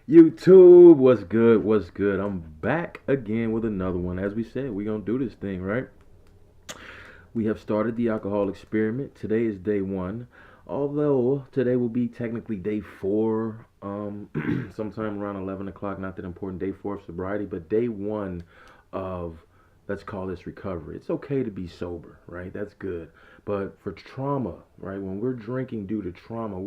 YouTube, what's good? What's good? I'm back again with another one. As we said, we're gonna do this thing, right? We have started the alcohol experiment. Today is day one. Although today will be technically day four, sometime around 11 o'clock, not that important, day four of sobriety, but day one of, let's call this recovery. It's okay to be sober, right? That's good. But for trauma, right, when we're drinking due to trauma,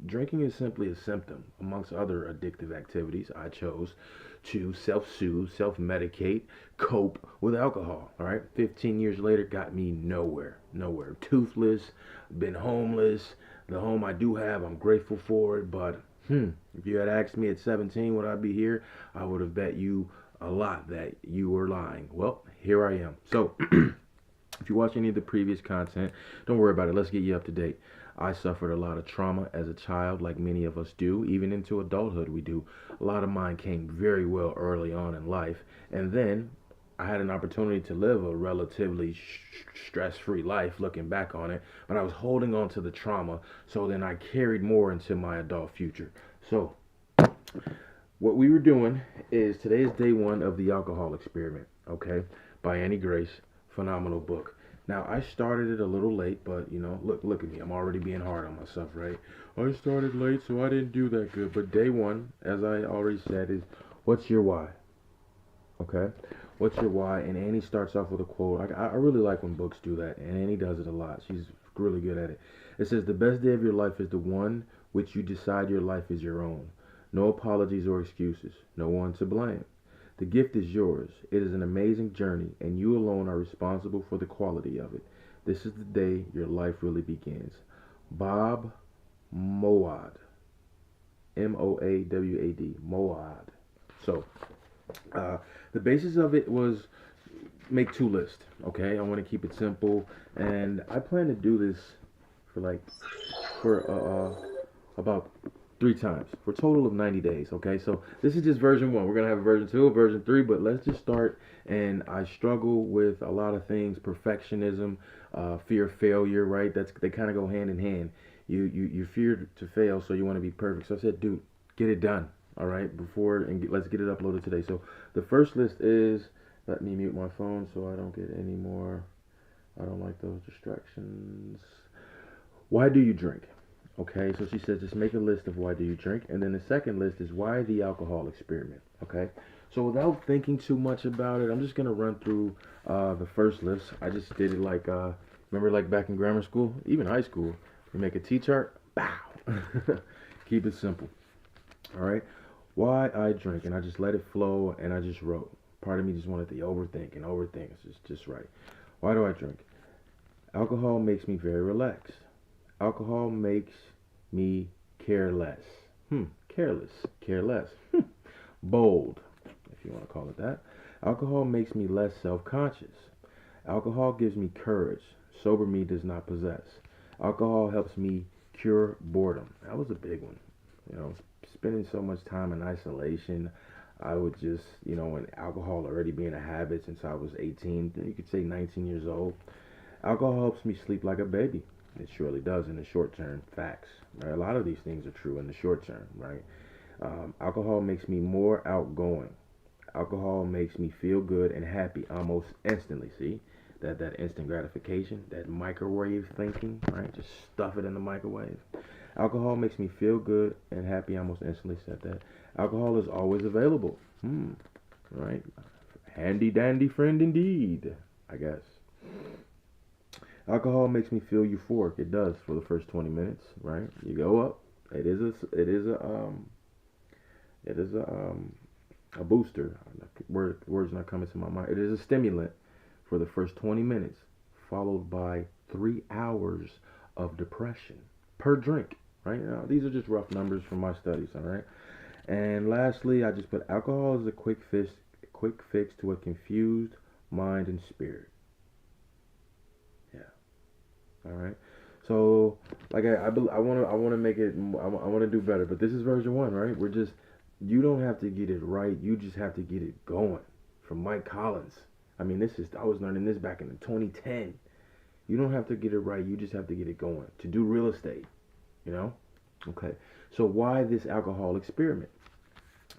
drinking is simply a symptom amongst other addictive activities I chose to self-soothe, self-medicate, cope with alcohol. All right, 15 years later got me nowhere, nowhere. Toothless, been homeless. The home I do have, I'm grateful for it. But if you had asked me at 17 would I be here, I would have bet you a lot that you were lying. Well, here I am. So if you watch any of the previous content, don't worry about it. Let's get you up to date. I suffered a lot of trauma as a child, like many of us do. Even into adulthood, we do. A lot of mine came very well early on in life. And then I had an opportunity to live a relatively stress free life looking back on it, but I was holding on to the trauma. So then I carried more into my adult future. So, what we were doing is today is day one of the alcohol experiment, okay, by Annie Grace. Phenomenal book. Now I started it a little late, but look at me. I'm already being hard on myself, right? I started late, so I didn't do that good. But day one, as I already said, is what's your why? Okay, what's your why? And Annie starts off with a quote. I really like when books do that, and Annie does it a lot. She's really good at it. It says, "The best day of your life is the one which you decide your life is your own. No apologies or excuses. No one to blame. The gift is yours. It is an amazing journey, and you alone are responsible for the quality of it. This is the day your life really begins." Bob Moawad. Moawad. Moawad. So, uh, the basis of it was make two lists. Okay, I want to keep it simple, and I plan to do this for about three times for a total of 90 days. Okay, so this is just version one. We're gonna have a version two, a version three, but let's just start. And I struggle with a lot of things: perfectionism, fear of failure. Right? They kind of go hand in hand. You fear to fail, so you want to be perfect. So I said, dude, get it done. All right, let's get it uploaded today. So the first list is, let me mute my phone so I don't get any more. I don't like those distractions. Why do you drink? Okay, so she says just make a list of why do you drink, and then the second list is why the alcohol experiment. Okay, so without thinking too much about it, I'm just gonna run through the first list. I just did it like remember like back in grammar school, even high school. You make a T chart, bow. Keep it simple. All right, why I drink, and I just let it flow, and I just wrote. Part of me just wanted to overthink and overthink. It's just right. Why do I drink? Alcohol makes me very relaxed. Alcohol makes me careless. Careless. Careless. Bold, if you want to call it that. Alcohol makes me less self conscious. Alcohol gives me courage. Sober me does not possess. Alcohol helps me cure boredom. That was a big one. Spending so much time in isolation, I would just, and alcohol already being a habit since I was 18, you could say 19 years old. Alcohol helps me sleep like a baby. It surely does in the short term. Facts. Right? A lot of these things are true in the short term, right? Alcohol makes me more outgoing. Alcohol makes me feel good and happy almost instantly. See that instant gratification, that microwave thinking, right? Just stuff it in the microwave. Alcohol makes me feel good and happy almost instantly. Said that. Alcohol is always available. Right? Handy dandy friend indeed, I guess. Alcohol makes me feel euphoric. It does for the first 20 minutes, right? You go up. It is a booster. Words not coming to my mind. It is a stimulant for the first 20 minutes, followed by 3 hours of depression per drink. Right now, these are just rough numbers from my studies. All right. And lastly, I just put alcohol is a quick fix to a confused mind and spirit. Yeah. All right. So, like I want to make it. I want to do better. But this is version one, right? You don't have to get it right. You just have to get it going. From Mike Collins. I mean, I was learning this back in 2010. You don't have to get it right. You just have to get it going to do real estate. You know. Okay. So why this alcohol experiment?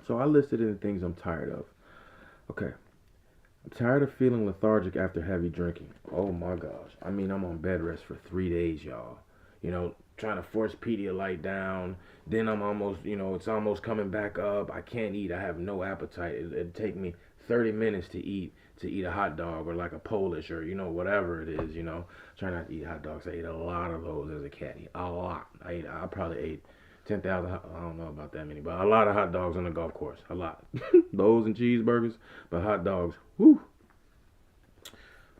So I listed in the things I'm tired of. Okay. I'm tired of feeling lethargic after heavy drinking. Oh my gosh. I mean, I'm on bed rest for 3 days, y'all. Trying to force Pedialyte down. Then I'm almost, it's almost coming back up. I can't eat. I have no appetite. It'd take me 30 minutes to eat a hot dog or like a Polish or whatever it is. Try not to eat hot dogs. I ate a lot of those as a cat. A lot. I probably ate 10,000. I don't know about that many, but a lot of hot dogs on the golf course. A lot. Those and cheeseburgers, but hot dogs. Whew.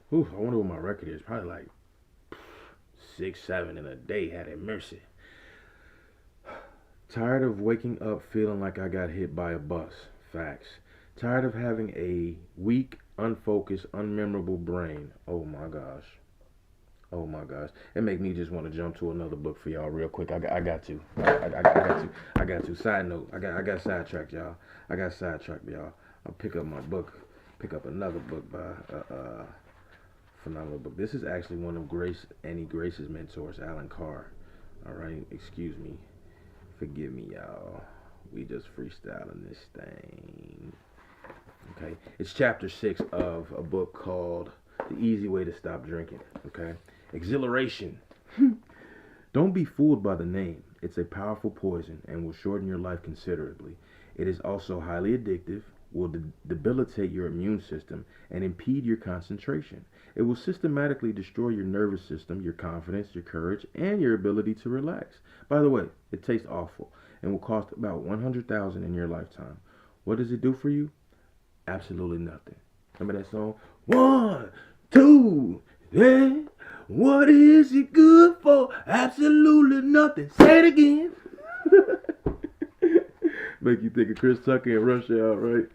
Whew. I wonder what my record is. Probably like 6, 7 in a day. Had it mercy. Tired of waking up feeling like I got hit by a bus. Facts. Tired of having a weak, unfocused, unmemorable brain. Oh my gosh. Oh my gosh. It make me just want to jump to another book for y'all real quick. I got to. I got to. I got to. Side note. I got sidetracked, y'all. I'll pick up my book. Pick up another book by phenomenal book. This is actually one of Annie Grace's mentors, Alan Carr. All right. Excuse me. Forgive me, y'all. We just freestyling this thing. Okay. It's chapter 6 of a book called The Easy Way to Stop Drinking. Okay. Exhilaration. Don't be fooled by the name. It's a powerful poison and will shorten your life considerably. It is also highly addictive, will debilitate your immune system, and impede your concentration. It will systematically destroy your nervous system, your confidence, your courage, and your ability to relax. By the way, it tastes awful and will cost about $100,000 in your lifetime. What does it do for you? Absolutely nothing. Remember that song? 1, 2, 3. What is it good for? Absolutely nothing. Say it again. Make you think of Chris Tucker and Rush Hour, right?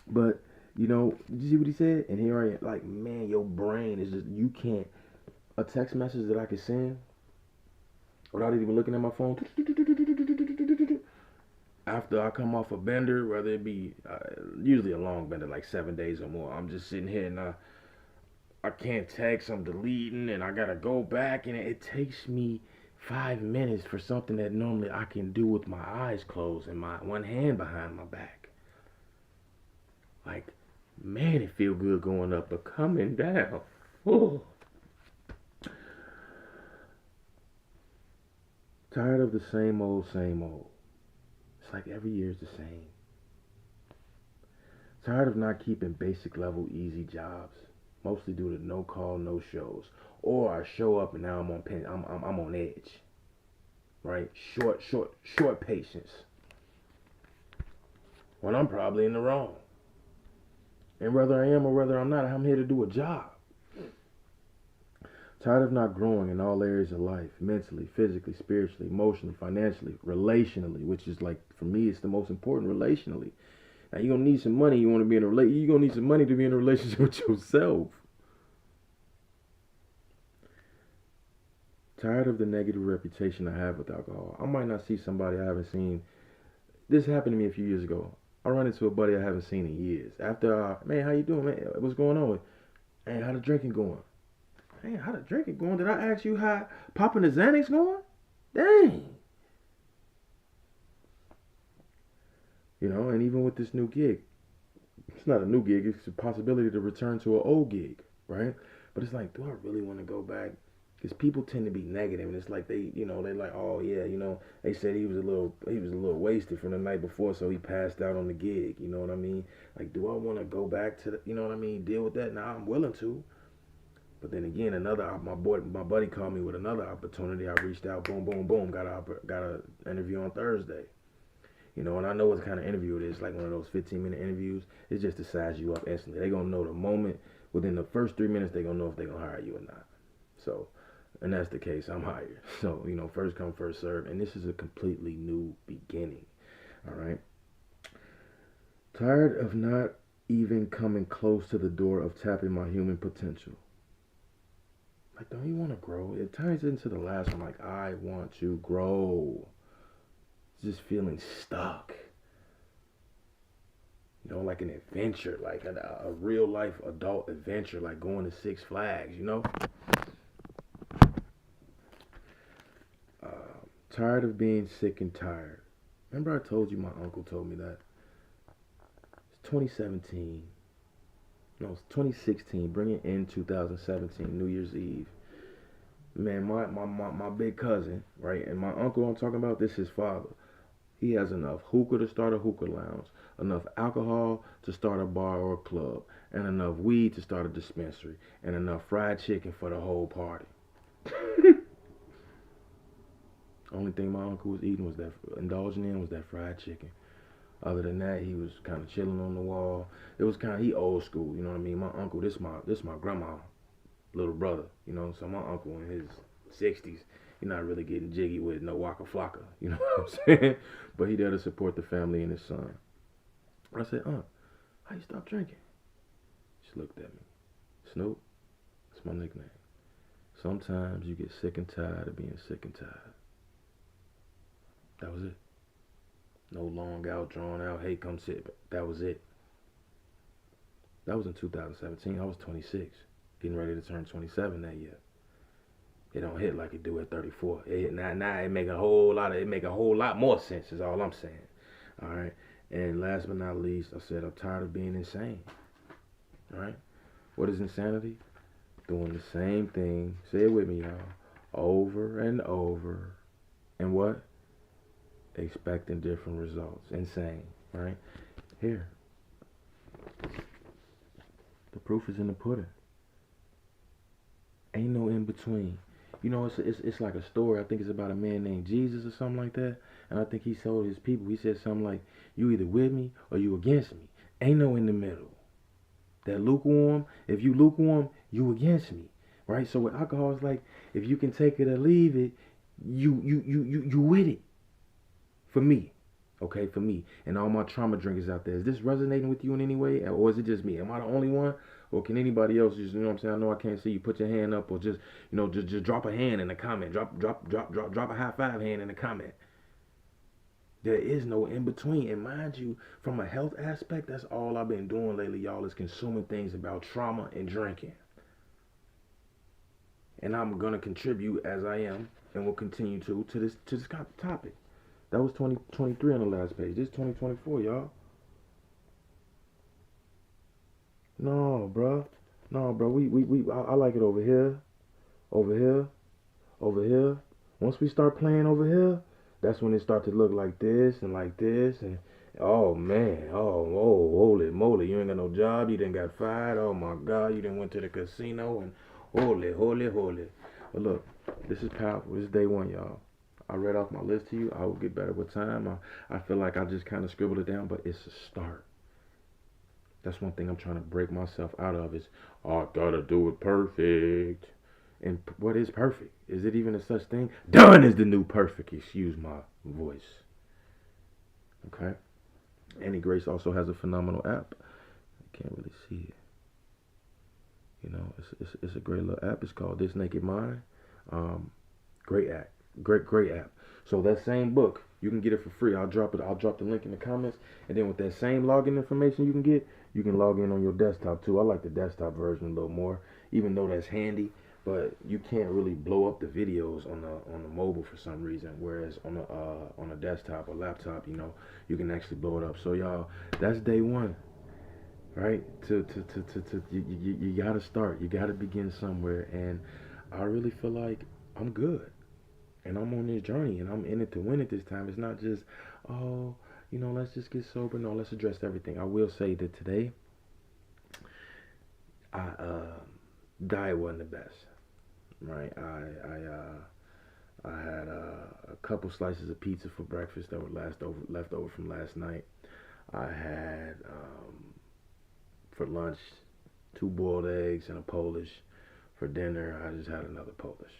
But, did you see what he said? And here I am, like, man, your brain is just, you can't, a text message that I could send without even looking at my phone, after I come off a bender, whether it be usually a long bender, like 7 days or more, I'm just sitting here and I can't text, I'm deleting, and I gotta go back, and it takes me 5 minutes for something that normally I can do with my eyes closed and my one hand behind my back. Like, man, it feel good going up, but coming down. Oh. Tired of the same old, same old. It's like every year's the same. Tired of not keeping basic level easy jobs, mostly due to no call, no shows, or I show up and now I'm on I'm on edge. Right? Short patience. When I'm probably in the wrong. And whether I am or whether I'm not, I'm here to do a job. Tired of not growing in all areas of life, mentally, physically, spiritually, emotionally, financially, relationally, which is like, for me, it's the most important, relationally. Now, you're going to need some money. You're going to need some money to be in a relationship with yourself. Tired of the negative reputation I have with alcohol. I might not see somebody I haven't seen. This happened to me a few years ago. I run into a buddy I haven't seen in years. After, man, how you doing, man? What's going on? Man, how the drinking going? Man, how the drinking going? Did I ask you how popping the Xanax going? Dang. And even with this new gig, it's not a new gig, it's a possibility to return to an old gig, right? But it's like, do I really want to go back? Because people tend to be negative, and it's like they're like, oh yeah, they said he was a little wasted from the night before, so he passed out on the gig. You know what I mean? Like, do I want to go back to deal with that? Now I'm willing to, but then again, my buddy called me with another opportunity. I reached out, boom, boom, boom, got a interview on Thursday. And I know what kind of interview it is, like one of those 15-minute interviews. It's just to size you up instantly. They're going to know the moment, within the first 3 minutes, they're going to know if they're going to hire you or not. So, and that's the case, I'm hired. So, first come, first serve. And this is a completely new beginning. All right? Tired of not even coming close to the door of tapping my human potential. Like, don't you want to grow? It ties into the last one, like, I want to grow. Just feeling stuck. Like an adventure, like a real life adult adventure, like going to Six Flags, Tired of being sick and tired. Remember I told you my uncle told me that? It's 2017. No, it's 2016. Bring it in 2017, New Year's Eve. Man, my big cousin, right? And my uncle I'm talking about, this his father. He has enough hookah to start a hookah lounge, enough alcohol to start a bar or a club, and enough weed to start a dispensary, and enough fried chicken for the whole party. Only thing my uncle was eating was that, indulging in was that fried chicken. Other than that, he was kind of chilling on the wall. It was kind of, he old school, you know what I mean? My uncle, this my grandma, little brother, you know. So my uncle in his 60s, you're not really getting jiggy with no Waka Flocka, you know what I'm saying? But he there to support the family and his son. I said, how you stop drinking? She looked at me. Snoop, that's my nickname. Sometimes you get sick and tired of being sick and tired. That was it. No long out, drawn out, hey, come sit. That was it. That was in 2017. I was 26, getting ready to turn 27 that year. It don't hit like it do at 34. Now it make a whole lot more sense. Is all I'm saying. All right. And last but not least, I said I'm tired of being insane. All right. What is insanity? Doing the same thing. Say it with me, y'all. Over and over. And what? Expecting different results. Insane. Right? Here. The proof is in the pudding. Ain't no in between. You know, it's like a story. I think it's about a man named Jesus or something like that. And I think he told his people, he said something like, you either with me or you against me. Ain't no in the middle. That lukewarm, if you lukewarm, you against me. Right? So with alcohol, it's like, if you can take it or leave it, you with it. For me. Okay, for me. And all my trauma drinkers out there. Is this resonating with you in any way? Or is it just me? Am I the only one? Or can anybody else just, you know what I'm saying? I know I can't see you. Put your hand up or just, just drop a hand in the comment. Drop a high five hand in the comment. There is no in between. And mind you, from a health aspect, that's all I've been doing lately, y'all, is consuming things about trauma and drinking. And I'm gonna contribute as I am and will continue to this topic. That was 2023 on the last page. This is 2024, y'all. No, bro. No, bro. I like it over here, over here, over here. Once we start playing over here, that's when it start to look like this and like this and oh man, oh holy moly, you ain't got no job, you didn't got fired. Oh my God, you didn't went to the casino and holy. But look, this is powerful. This is day one, y'all. I read off my list to you. I will get better with time. I feel like I just kind of scribbled it down, but it's a start. That's one thing I'm trying to break myself out of is, oh, I gotta do it perfect. And what is perfect? Is it even a such thing? Done is the new perfect. Excuse my voice. Okay. Annie Grace also has a phenomenal app. I can't really see it. You know, it's a great little app. It's called This Naked Mind. Great app. Great app. So that same book, you can get it for free. I'll drop the link in the comments. And then with that same login information you can log in on your desktop too. I like the desktop version a little more, even though that's handy. But you can't really blow up the videos on the mobile for some reason. Whereas on a desktop or laptop, you can actually blow it up. So y'all, that's day one, right? You gotta start. You gotta begin somewhere. And I really feel like I'm good. And I'm on this journey and I'm in it to win it this time. It's not just, oh, let's just get sober. No, let's address everything. I will say that today, diet wasn't the best, right? I had a couple slices of pizza for breakfast that were left over from last night. I had for lunch 2 boiled eggs and a Polish. For dinner, I just had another Polish.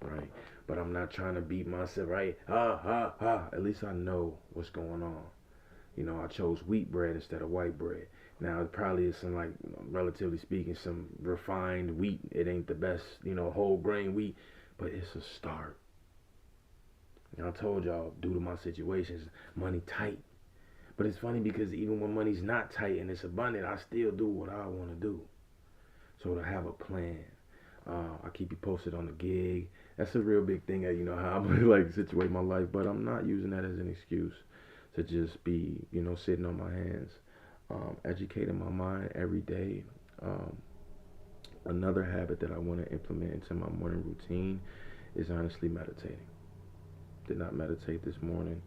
Right? But I'm not trying to beat myself, right? At least I know what's going on. I chose wheat bread instead of white bread. Now, it probably is some, like, relatively speaking, some refined wheat. It ain't the best, whole grain wheat, but it's a start. I told y'all, due to my situations, money tight. But it's funny because even when money's not tight and it's abundant, I still do what I want to do. So to have a plan. I'll keep you posted on the gig That's a real big thing. You know how I'm gonna like situate my life, but I'm not using that as an excuse to just be, sitting on my hands, educating my mind every day. Um, Another habit that I want to implement into my morning routine is honestly meditating. Did not meditate this morning.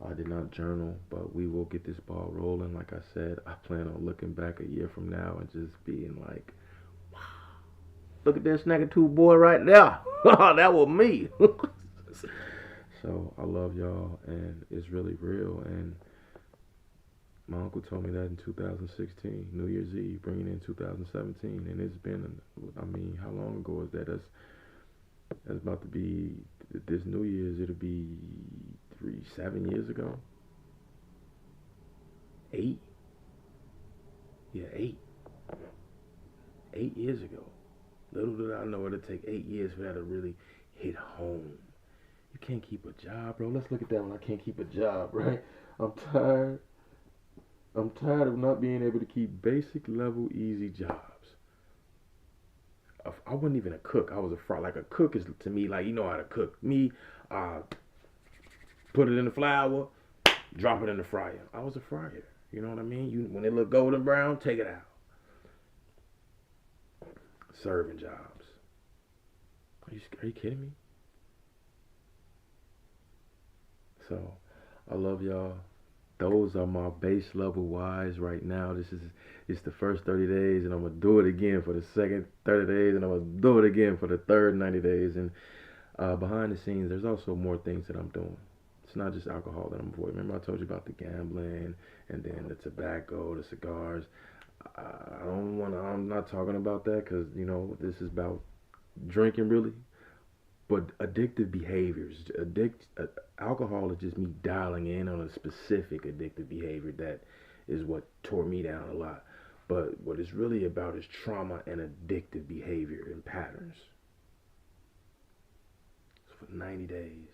I did not journal, but we will get this ball rolling. Like I said, I plan on looking back a year from now and just being like, look at this nigga two boy right there. That was me. So I love y'all, and it's really real. And my uncle told me that in 2016, New Year's Eve, bringing in 2017, and it's been, I mean, how long ago is that? That's about to be this New Year's. It'll be 7 years ago. 8. Yeah, 8. 8 years ago. Little did I know it'll take 8 years for that to really hit home. You can't keep a job, bro. Let's look at that one. I can't keep a job, right? I'm tired. I'm tired of not being able to keep basic level easy jobs. I wasn't even a cook. I was a fry. Like a cook is to me like, you know how to cook. Me, put it in the flour, drop it in the fryer. I was a fryer. You know what I mean? When it look golden brown, take it out. Serving jobs. Are you kidding me? So, I love y'all. Those are my base level whys right now. It's the first 30 days, and I'm gonna do it again for the second 30 days, and I'm gonna do it again for the third 90 days. And behind the scenes, there's also more things that I'm doing. It's not just alcohol that I'm avoiding. Remember I told you about the gambling and then the tobacco, the cigars. I'm not talking about that because this is about drinking really. But addictive behaviors, alcohol is just me dialing in on a specific addictive behavior that is what tore me down a lot. But what it's really about is trauma and addictive behavior and patterns. For 90 days.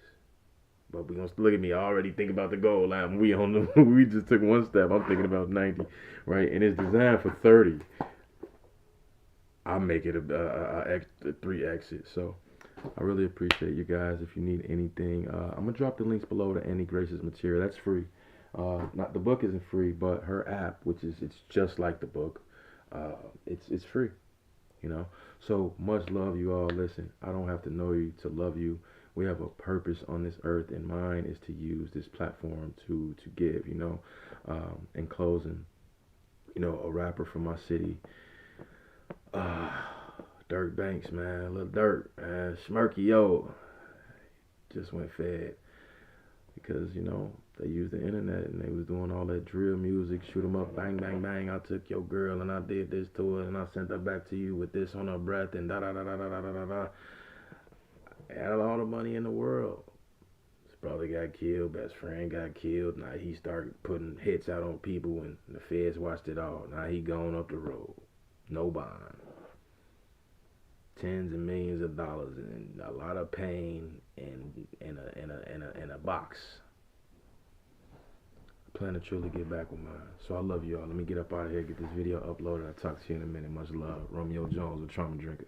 But we gonna look at me. I already think about the goal line. We just took one step. I'm thinking about 90, right? And it's designed for 30. I make it a 3 exit. So I really appreciate you guys. If you need anything, I'm gonna drop the links below to Annie Grace's material. That's free. Not the book isn't free, but her app, which is it's just like the book, it's free. So much love, you all. Listen, I don't have to know you to love you. We have a purpose on this earth, and mine is to use this platform to give. In closing, a rapper from my city, Dirk Banks, man, Lil Durk, man, Smirky, yo, just went fed because they used the internet and they was doing all that drill music, shoot 'em up, bang, bang, bang. I took your girl and I did this to her and I sent her back to you with this on her breath and da da da da da da da da. Had all the money in the world. His brother got killed, best friend got killed. Now he started putting hits out on people and the feds watched it all. Now he going up the road, no bond. Tens of millions of dollars and a lot of pain and in a box. I plan to truly get back with mine. So I love you all. Let me get up out of here, get this video uploaded. I'll talk to you in a minute. Much love. Romeo Jones, a trauma drinker.